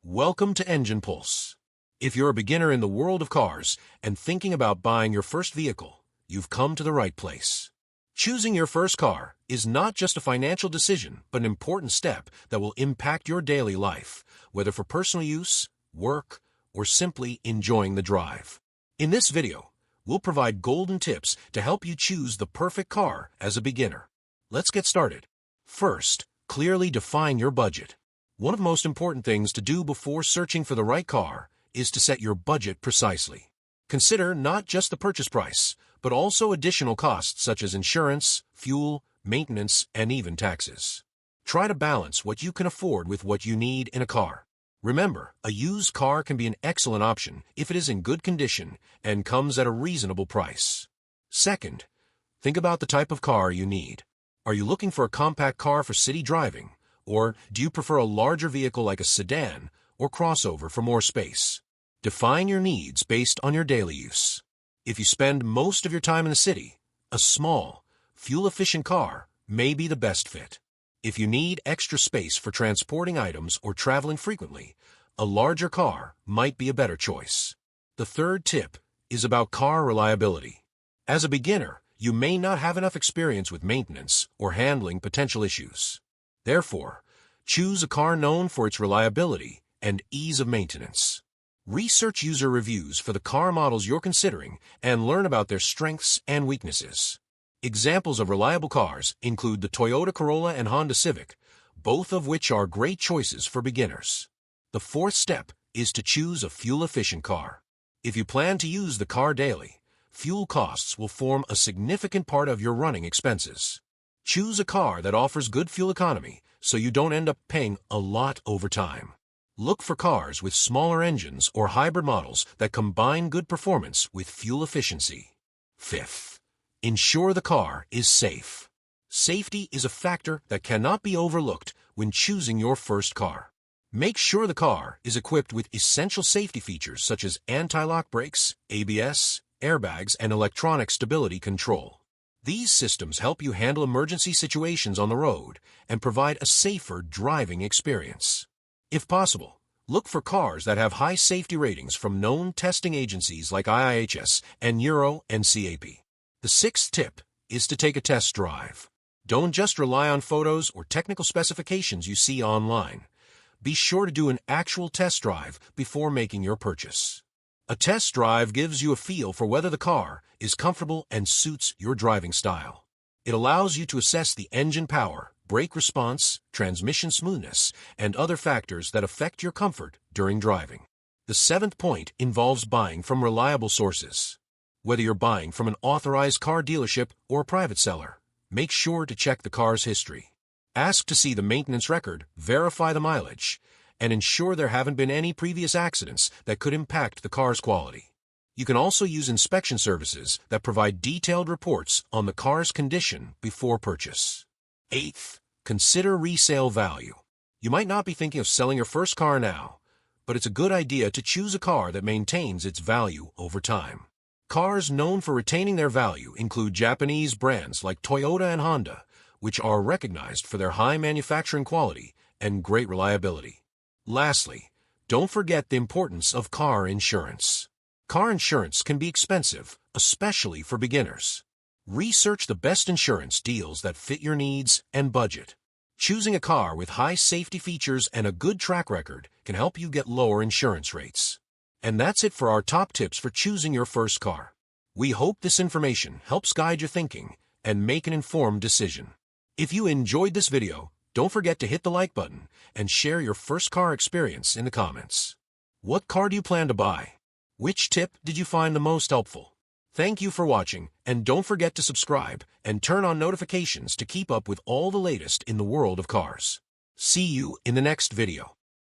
Welcome to Engine Pulse. If you're a beginner in the world of cars and thinking about buying your first vehicle, you've come to the right place. Choosing your first car is not just a financial decision, but an important step that will impact your daily life, whether for personal use, work, or simply enjoying the drive. In this video, we'll provide golden tips to help you choose the perfect car as a beginner. Let's get started. First, clearly define your budget. One of the most important things to do before searching for the right car is to set your budget precisely. Consider not just the purchase price, but also additional costs such as insurance, fuel, maintenance, and even taxes. Try to balance what you can afford with what you need in a car. Remember, a used car can be an excellent option if it is in good condition and comes at a reasonable price. Second, think about the type of car you need. Are you looking for a compact car for city driving? Or do you prefer a larger vehicle like a sedan or crossover for more space? Define your needs based on your daily use. If you spend most of your time in the city, a small, fuel-efficient car may be the best fit. If you need extra space for transporting items or traveling frequently, a larger car might be a better choice. The third tip is about car reliability. As a beginner, you may not have enough experience with maintenance or handling potential issues. Therefore, choose a car known for its reliability and ease of maintenance. Research user reviews for the car models you're considering and learn about their strengths and weaknesses. Examples of reliable cars include the Toyota Corolla and Honda Civic, both of which are great choices for beginners. The fourth step is to choose a fuel-efficient car. If you plan to use the car daily, fuel costs will form a significant part of your running expenses. Choose a car that offers good fuel economy so you don't end up paying a lot over time. Look for cars with smaller engines or hybrid models that combine good performance with fuel efficiency. Fifth, ensure the car is safe. Safety is a factor that cannot be overlooked when choosing your first car. Make sure the car is equipped with essential safety features such as anti-lock brakes, ABS, airbags, and electronic stability control. These systems help you handle emergency situations on the road and provide a safer driving experience. If possible, look for cars that have high safety ratings from known testing agencies like IIHS and Euro NCAP. The sixth tip is to take a test drive. Don't just rely on photos or technical specifications you see online. Be sure to do an actual test drive before making your purchase. A test drive gives you a feel for whether the car is comfortable and suits your driving style. It allows you to assess the engine power, brake response, transmission smoothness, and other factors that affect your comfort during driving. The seventh point involves buying from reliable sources. Whether you're buying from an authorized car dealership or a private seller, make sure to check the car's history. Ask to see the maintenance record, verify the mileage, and ensure there haven't been any previous accidents that could impact the car's quality. You can also use inspection services that provide detailed reports on the car's condition before purchase. Eighth, consider resale value. You might not be thinking of selling your first car now, but it's a good idea to choose a car that maintains its value over time. Cars known for retaining their value include Japanese brands like Toyota and Honda, which are recognized for their high manufacturing quality and great reliability. Lastly, don't forget the importance of car insurance. Car insurance can be expensive, especially for beginners. Research the best insurance deals that fit your needs and budget. Choosing a car with high safety features and a good track record can help you get lower insurance rates. And that's it for our top tips for choosing your first car. We hope this information helps guide your thinking and make an informed decision. If you enjoyed this video, don't forget to hit the like button and share your first car experience in the comments. What car do you plan to buy? Which tip did you find the most helpful? Thank you for watching, and don't forget to subscribe and turn on notifications to keep up with all the latest in the world of cars. See you in the next video.